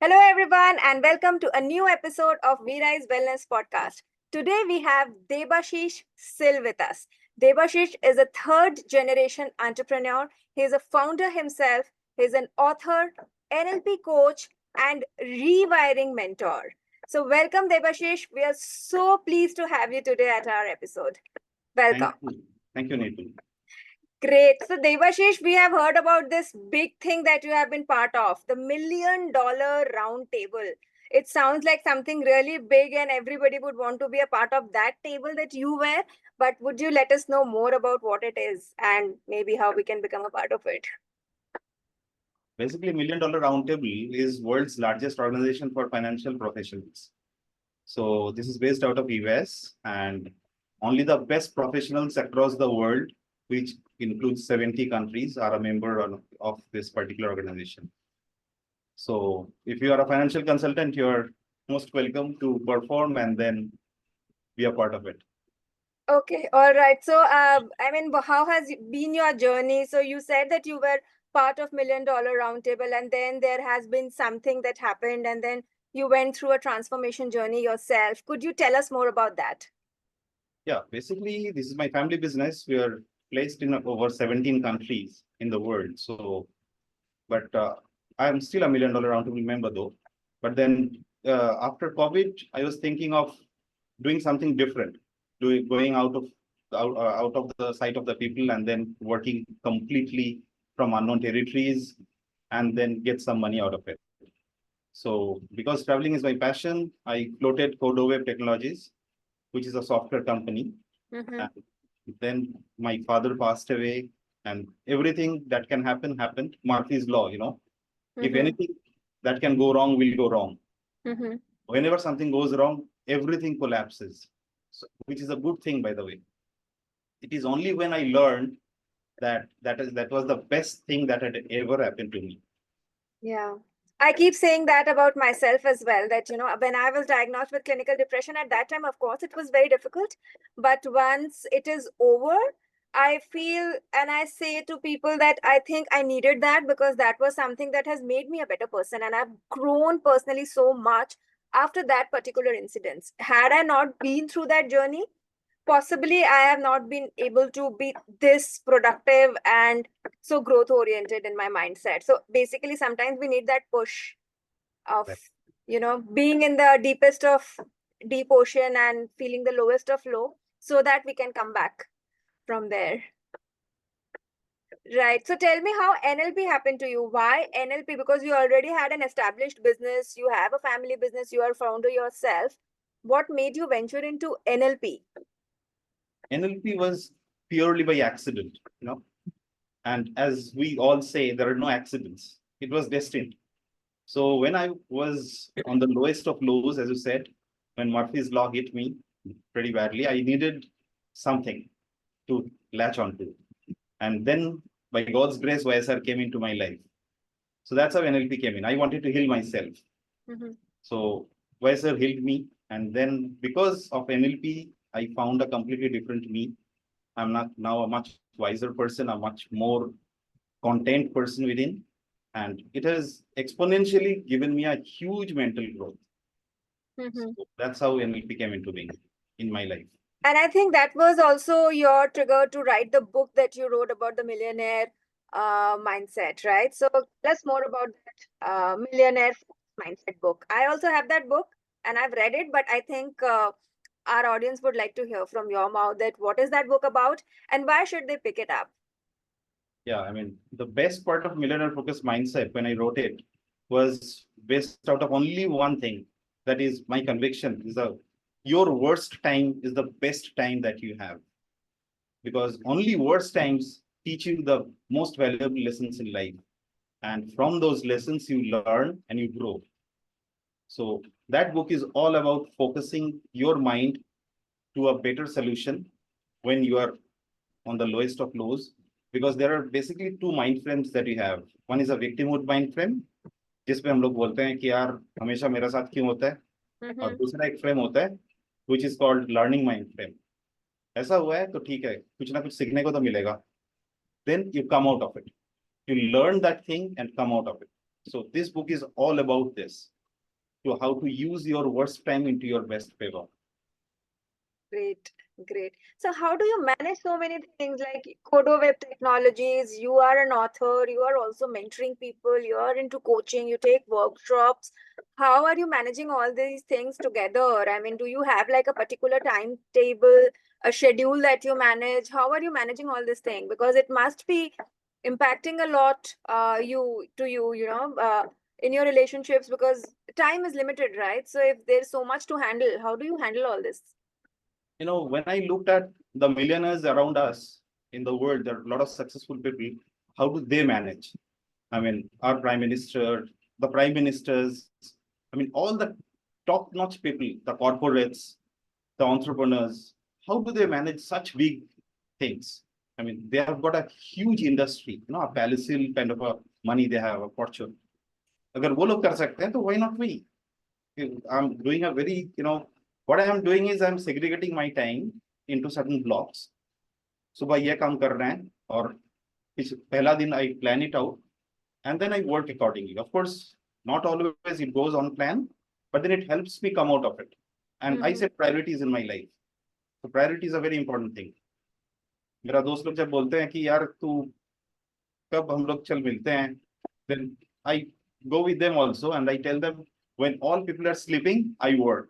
Hello, everyone, and welcome to a new episode of Veerai's Wellness Podcast. Today, we have Debasis Sil with us. Debasis is a third generation entrepreneur. He is a founder himself, he's an author, NLP coach, and rewiring mentor. So, welcome, Debasis. We are so pleased to have you today at our episode. Welcome. Thank you. Thank you, Nathan. Great. So, Devashish, we have heard about this big thing that you have been part of, the $1 million round table. It sounds like something really big, and everybody would want to be a part of that table that you were. But would you let us know more about what it is and maybe how we can become a part of it? Basically, $1 Million Roundtable is world's largest organization for financial professionals. So this is based out of US, and only the best professionals across the world, which includes 70 countries, are a member of this particular organization. So if you are a financial consultant, you're most welcome to perform and then be a part of it. Okay, all right. So, how has been your journey? So, you said that you were part of $1 Million Roundtable, and then there has been something that happened, and then you went through a transformation journey yourself. Could you tell us more about that? Yeah, basically, this is my family business. We are placed in over 17 countries in the world. So, but I'm still a $1 Million Roundtable member though. But then after COVID, I was thinking of doing something different, going out of the sight of the people and then working completely from unknown territories and then get some money out of it. So because traveling is my passion, I floated Codowave Technologies, which is a software company. Mm-hmm. Then my father passed away, and everything that can happen happened. Murphy's law, if anything that can go wrong will go wrong. Mm-hmm. Whenever something goes wrong, everything collapses, so, which is a good thing, by the way. It is only when I learned that was the best thing that had ever happened to me. Yeah. I keep saying that about myself as well, that, when I was diagnosed with clinical depression at that time, of course, it was very difficult. But once it is over, I feel and I say to people that I think I needed that because that was something that has made me a better person. And I've grown personally so much after that particular incident. Had I not been through that journey, possibly I have not been able to be this productive and so growth oriented in my mindset. So basically, sometimes we need that push of, Right. being in the deepest of deep ocean and feeling the lowest of low so that we can come back from there. Right. So tell me how NLP happened to you. Why NLP? Because you already had an established business, you have a family business, you are a founder yourself. What made you venture into NLP? NLP was purely by accident, and as we all say, there are no accidents. It was destined. So when I was on the lowest of lows, as you said, when Murphy's law hit me pretty badly, I needed something to latch onto. And then by God's grace, YSR came into my life. So that's how NLP came in. I wanted to heal myself. Mm-hmm. So YSR healed me. And then because of NLP, I found a completely different me. I'm not now a much wiser person, a much more content person within. And it has exponentially given me a huge mental growth. Mm-hmm. So that's how NLP came into being in my life. And I think that was also your trigger to write the book that you wrote about the millionaire mindset, right? So tell us more about that millionaire mindset book. I also have that book and I've read it, but I think our audience would like to hear from your mouth that what is that book about and why should they pick it up? Yeah, I mean, the best part of millionaire focused mindset when I wrote it was based out of only one thing. That is my conviction is your worst time is the best time that you have. Because only worst times teach you the most valuable lessons in life. And from those lessons, you learn and you grow. So that book is all about focusing your mind to a better solution when you are on the lowest of lows, because there are basically two mind frames that you have. One is a victimhood mind frame, जिसमें हम लोग बोलते हैं कि यार हमेशा मेरा साथ क्यों होता है, और दूसरा एक फ्रेम होता है which is called learning mind frame. ऐसा हुआ है तो ठीक है, कुछ ना कुछ सीखने को तो मिलेगा. Then you come out of it. You learn that thing and come out of it. So this book is all about this, to how to use your worst time into your best favor. Great, great. So how do you manage so many things like Codo Web Technologies? You are an author, you are also mentoring people, you are into coaching, you take workshops. How are you managing all these things together? I mean, do you have like a particular timetable, a schedule that you manage? How are you managing all this thing? Because it must be impacting a lot in your relationships because time is limited, right? So if there's so much to handle, how do you handle all this? When I looked at the millionaires around us in the world, there are a lot of successful people. How do they manage? I mean, our prime minister, the prime ministers, I mean, all the top-notch people, the corporates, the entrepreneurs, how do they manage such big things? I mean, they have got a huge industry, a palatial kind of a money they have, a fortune. अगर वो लोग कर सकते हैं, तो why not we? I'm doing a very, what I am doing is I'm segregating my time into certain blocks. सुबह ये काम कर रहे हैं और इस पहला दिन I plan it out and then I work accordingly. Of course, not always it goes on plan, but then it helps me come out of it. And I set priorities in my life. So priority is a very important thing. मेरा दोस्त लोग जब बोलते हैं कि यार तू कब हम लोग चल मिलते हैं, then I go with them also and I tell them when all people are sleeping, I work.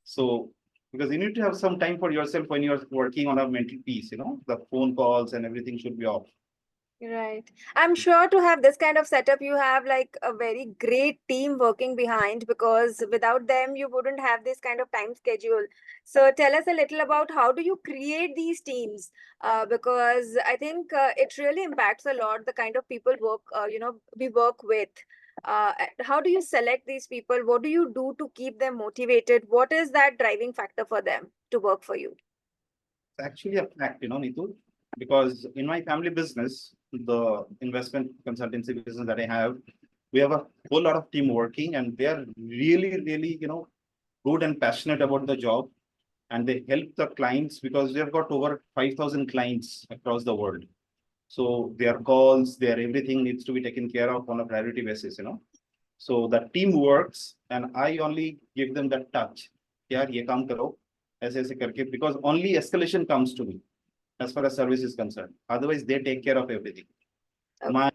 So because you need to have some time for yourself when you're working on a mental piece, the phone calls and everything should be off. Right. I'm sure to have this kind of setup, you have like a very great team working behind because without them, you wouldn't have this kind of time schedule. So tell us a little about how do you create these teams? Because I think it really impacts a lot the kind of people we work with. How do you select these people? What do you do to keep them motivated? What is that driving factor for them to work for you? It's actually a fact, Nitu, because in my family business, the investment consultancy business that I have, we have a whole lot of team working and they are really, really, good and passionate about the job. And they help the clients because we have got over 5,000 clients across the world. So their calls, their everything needs to be taken care of on a priority basis. So the team works and I only give them that touch. यार ये काम करो ऐसे ऐसे करके because only escalation comes to me as far as service is concerned. Otherwise, they take care of everything. Okay. My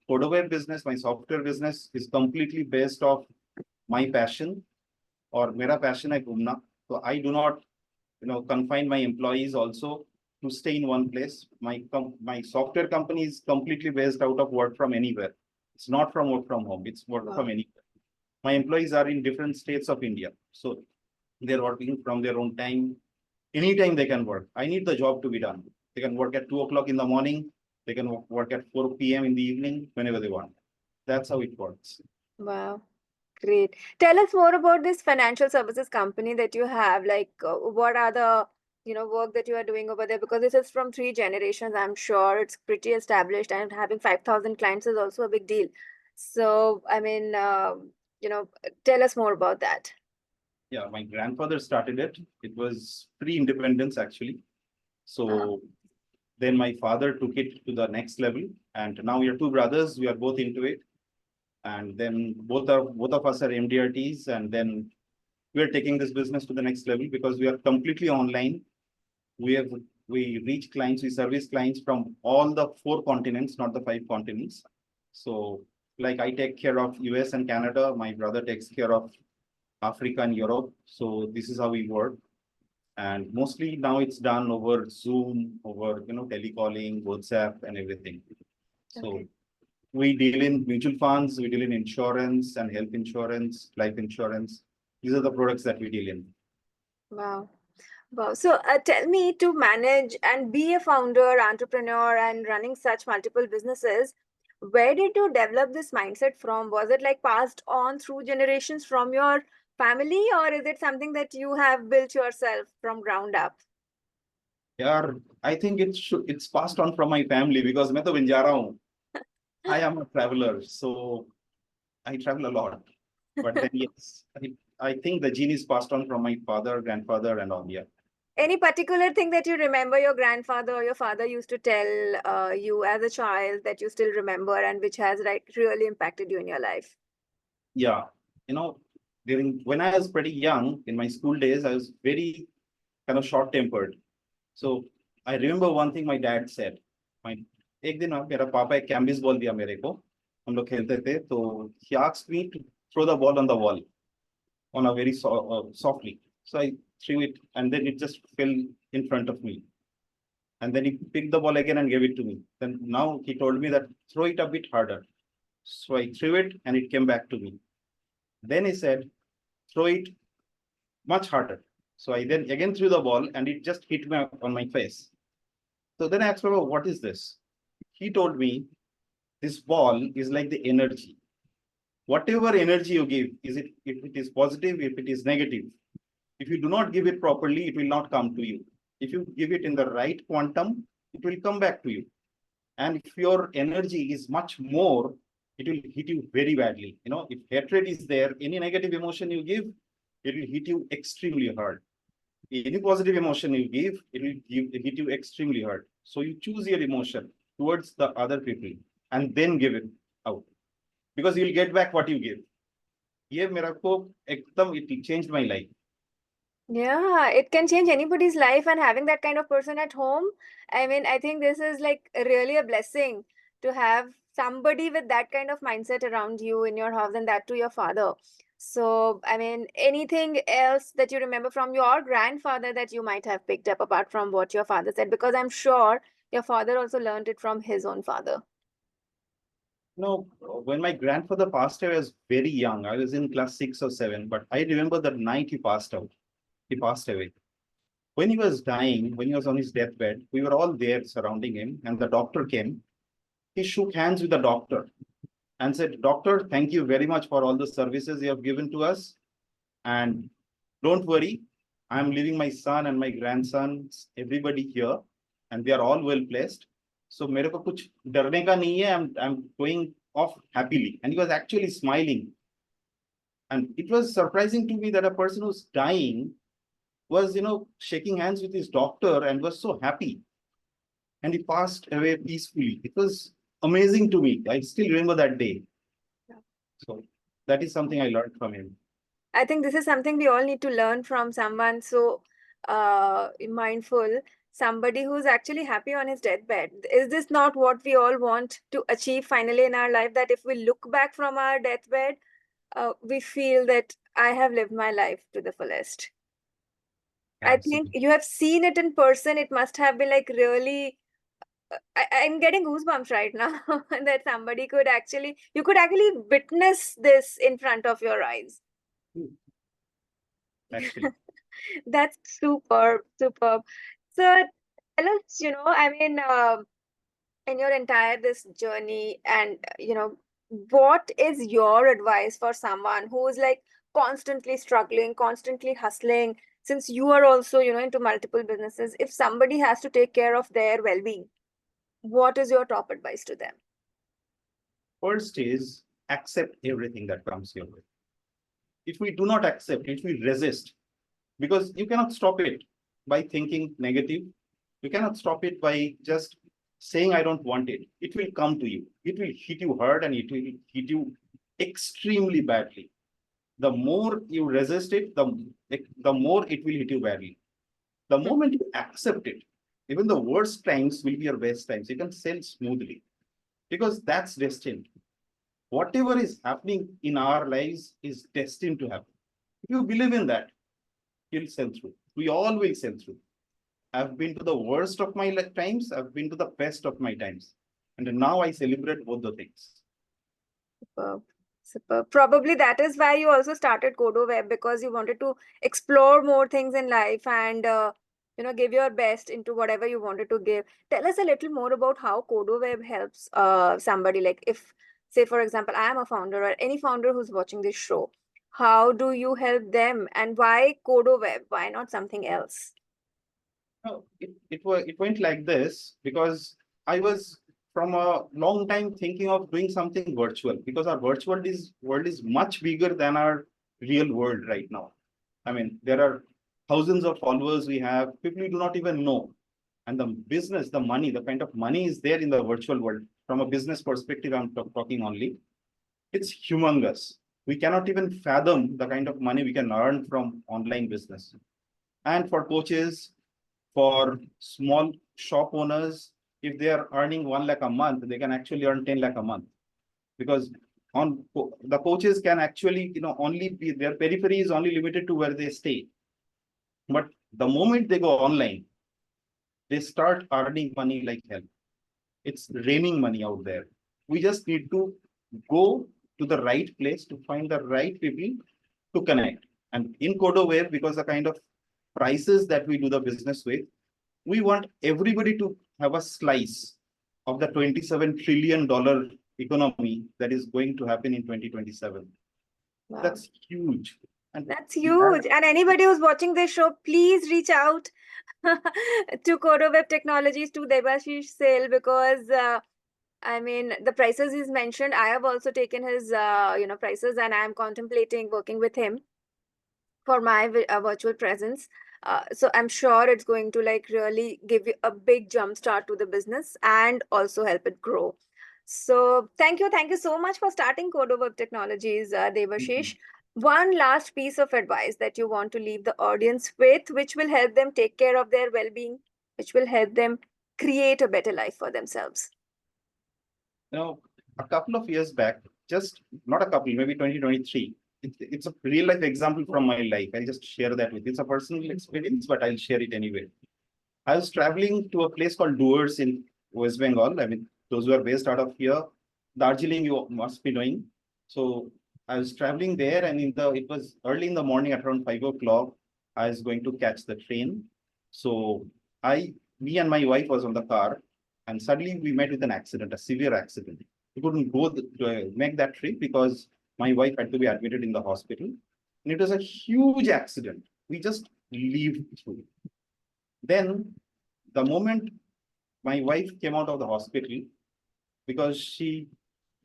Codaware business, my software business is completely based off my passion or mera passion hai घूमना. So I do not, confine my employees also to stay in one place. My software company is completely based out of work from anywhere. It's not from work from home. It's work from anywhere. My employees are in different states of India. So they're working from their own time. Anytime they can work. I need the job to be done. They can work at 2 o'clock in the morning. They can work at 4 p.m. in the evening, whenever they want. That's how it works. Wow. Great. Tell us more about this financial services company that you have. Like, what are the, work that you are doing over there? Because this is from three generations, I'm sure it's pretty established, and having 5,000 clients is also a big deal. So, I mean, tell us more about that. Yeah, my grandfather started it. It was pre-independence actually. So then my father took it to the next level, and now we are two brothers. We are both into it, and then both of us are MDRTs, and then we are taking this business to the next level because we are completely online. We reach clients, we service clients from all the 4 continents, not the 5 continents. So like I take care of US and Canada, my brother takes care of Africa and Europe. So this is how we work. And mostly now it's done over Zoom, over telecalling, WhatsApp, and everything. So Okay. we deal in mutual funds, we deal in insurance and health insurance, life insurance. These are the products that we deal in. Wow. Wow. So tell me, to manage and be a founder, entrepreneur, and running such multiple businesses, where did you develop this mindset from? Was it like passed on through generations from your family, or is it something that you have built yourself from ground up? Yeah, I think it's passed on from my family because मैं तो बंजारा हूँ. I am a traveler, so I travel a lot. But then yes, I think the gene is passed on from my father, grandfather, and all. Yeah. Any particular thing that you remember your grandfather or your father used to tell you as a child that you still remember and which has like really impacted you in your life? Yeah, you know, during when I was pretty young in my school days, I was very kind of short-tempered. So I remember one thing my dad said. My एक दिन मेरा पापा एक कैम्बिस ball दिया मेरे को, हम लोग खेलते थे, तो he asked me to throw the ball on the wall on a very softly. So I threw it and then it just fell in front of me. And then he picked the ball again and gave it to me. Then now he told me that throw it a bit harder. So I threw it and it came back to me. Then he said, throw it much harder. So I then again threw the ball and it just hit me on my face. So then I asked Baba, what is this? He told me, this ball is like the energy. Whatever energy you give, is it if it is positive, if it is negative, if you do not give it properly, it will not come to you. If you give it in the right quantum, it will come back to you. And if your energy is much more, it will hit you very badly. You know, if hatred is there, any negative emotion you give, it will hit you extremely hard. Any positive emotion you give, hit you extremely hard. So you choose your emotion towards the other people and then give it out, because you'll get back what you give. ये मेरा को एकदम it changed my life. Yeah, it can change anybody's life, and having that kind of person at home, I mean, I think this is like really a blessing to have somebody with that kind of mindset around you in your house, and that to your father. So, I mean, anything else that you remember from your grandfather that you might have picked up apart from what your father said? Because I'm sure your father also learned it from his own father. No, when my grandfather passed away, I was very young. I was in class 6 or 7, but I remember the night he passed out. He passed away. When he was dying, when he was on his deathbed, we were all there surrounding him, and the doctor came. He shook hands with the doctor and said, Doctor, thank you very much for all the services you have given to us. And don't worry, I'm leaving my son and my grandsons, everybody here, and they are all well placed. So मेरे को कुछ डरने का नहीं है. I'm going off happily. And he was actually smiling. And it was surprising to me that a person who's dying was, shaking hands with his doctor and was so happy. And he passed away peacefully. It was amazing to me. I still remember that day. Yeah. So that is something I learned from him. I think this is something we all need to learn from someone so mindful, somebody who's actually happy on his deathbed. Is this not what we all want to achieve finally in our life? That if we look back from our deathbed, we feel that I have lived my life to the fullest. I think Absolutely. you have seen it in person. It must have been like really. I'm getting goosebumps right now that somebody could actually, you could actually witness this in front of your eyes. Actually. That's superb, superb. So tell us, I mean, in your entire this journey, and what is your advice for someone who is like constantly struggling, constantly hustling, since you are also, into multiple businesses, if somebody has to take care of their well-being, what is your top advice to them? First is accept everything that comes your way. If we do not accept, if we resist, because you cannot stop it by thinking negative, you cannot stop it by just saying, I don't want it. It will come to you. It will hit you hard and it will hit you extremely badly. The more you resist it, the more it will hit you badly. The moment you accept it, even the worst times will be your best times. You can sell smoothly because that's destined. Whatever is happening in our lives is destined to happen. If you believe in that, you'll sell through. We all will sell through. I've been to the worst of my times, I've been to the best of my times. And now I celebrate both the things. Superb. Superb. Probably that is why you also started Codo Web, because you wanted to explore more things in life and give your best into whatever you wanted to give. Tell us a little more about how Codo Web helps somebody. Like if, say, for example, I am a founder or any founder who's watching this show, how do you help them and why Codo Web? Why not something else? No, it went like this because I was from a long time thinking of doing something virtual, because our world is much bigger than our real world right now. I mean, there are thousands of followers we have, people we do not even know. And the business, the money, the kind of money is there in the virtual world. From a business perspective, I'm talking only. It's humongous. We cannot even fathom the kind of money we can earn from online business. And for coaches, for small shop owners, if they are earning 1 lakh a month, they can actually earn 10 lakh a month. Because the coaches can actually, only be, their periphery is only limited to where they stay. But the moment they go online, they start earning money like hell. It's raining money out there. We just need to go to the right place to find the right people to connect. And in CodoWave, because the kind of prices that we do the business with, we want everybody to have a slice of the $27 trillion economy that is going to happen in 2027. Wow. That's huge. And that's huge. And anybody who's watching this show, please reach out to CodoWeb Technologies, to Debasis Sil, because I mean, the prices he's mentioned, I have also taken his, prices, and I'm contemplating working with him for my virtual presence. So I'm sure it's going to like really give you a big jump start to the business and also help it grow. So thank you so much for starting CodoWeb Technologies, Devashish. One last piece of advice that you want to leave the audience with, which will help them take care of their well-being, which will help them create a better life for themselves. A couple of years back, just not a couple, maybe 2023, it's a real life example from my life. I'll just share that with you. It's a personal experience, but I'll share it anyway. I was traveling to a place called Doers in West Bengal. I mean, those who are based out of here, Darjeeling, you must be knowing. So I was traveling there, and it was early in the morning at around 5 o'clock. I was going to catch the train. So me and my wife was on the car, and suddenly we met with an accident, a severe accident. We couldn't go to make that trip because my wife had to be admitted in the hospital. And it was a huge accident. We just lived through. Then the moment my wife came out of the hospital, because she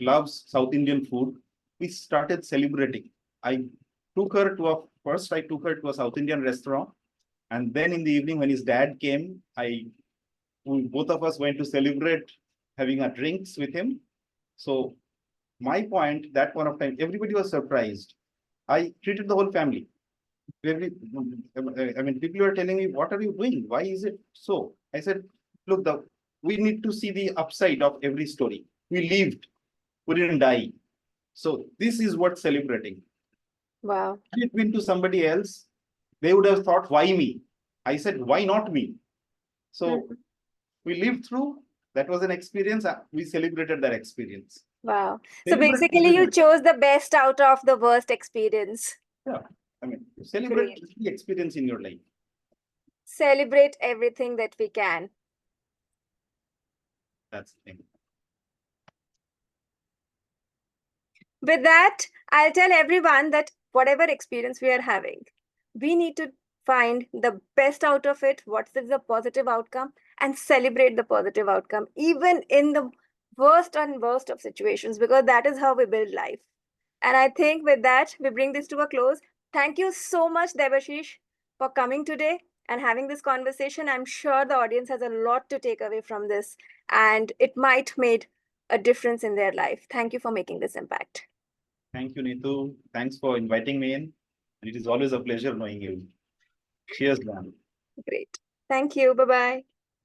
loves South Indian food, we started celebrating. I took her to a South Indian restaurant. And then in the evening, when his dad came, both of us went to celebrate having a drinks with him. So my point, that point of time, everybody was surprised. I treated the whole family. I mean, people were telling me, what are you doing? Why is it so? I said, look, we need to see the upside of every story. We lived, we didn't die. So this is what celebrating. Wow. Had it been to somebody else, they would have thought, why me? I said, why not me? So we lived through, that was an experience. We celebrated that experience. Wow. So basically, you chose the best out of the worst experience. Yeah. I mean, celebrate the experience in your life. Celebrate everything that we can. That's the thing. With that, I'll tell everyone that whatever experience we are having, we need to find the best out of it. What is the positive outcome? And celebrate the positive outcome, even in the worst and worst of situations, because that is how we build life. And I think with that, we bring this to a close. Thank you so much, Devashish, for coming today and having this conversation. I'm sure the audience has a lot to take away from this, and it might make a difference in their life. Thank you for making this impact. Thank you, Neetu. Thanks for inviting me in. It is always a pleasure knowing you. Cheers, man. Great. Thank you. Bye-bye.